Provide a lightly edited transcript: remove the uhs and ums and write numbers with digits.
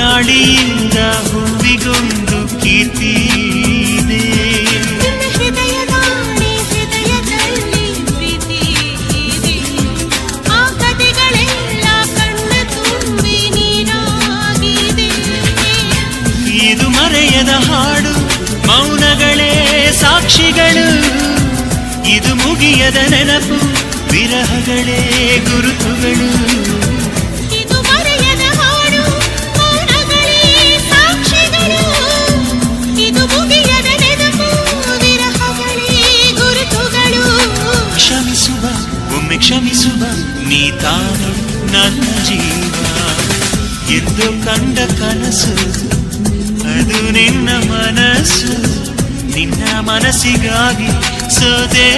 ಗಾಳಿಯಿಂದ ಹೂವಿಗೊಂದು ಕೀರ್ತಿ ಇದೆ. ಹೃದಯದಲ್ಲಿ ಪ್ರೀತಿ ಇದೆ. ಆ ಕಥೆಗಳೆಲ್ಲ ಕಣ್ಣ ತುಂಬಿ ನೀರಾಗಿದೆ. ಇದು ಮರೆಯದ ಹಾಡು, ಮೌನಗಳೇ ಸಾಕ್ಷಿಗಳು. ಇದು ಮುಗಿಯದ ನೆನಪು, ವಿರಹಗಳೇ ಗುರುತುಗಳು. ಇದು ಮರೆಯದ ಹಾಡು, ಮೌನಗಳೇ ಸಾಕ್ಷಿಗಳು. ಇದು ಮುಗಿಯದ ನೆನಪು, ವಿರಹಗಳೇ ಗುರುತುಗಳು. ಕ್ಷಮಿಸುವ, ಒಮ್ಮೆ ಕ್ಷಮಿಸುವ, ನೀ ತಾನು ನನ್ನ ಜೀವ ಎಂದು ಕಂಡ ಕನಸು, ಅದು ನಿನ್ನ ಮನಸ್ಸು. ನಿನ್ನ ಮನಸ್ಸಿಗಾಗಿ ಸೋದೆ.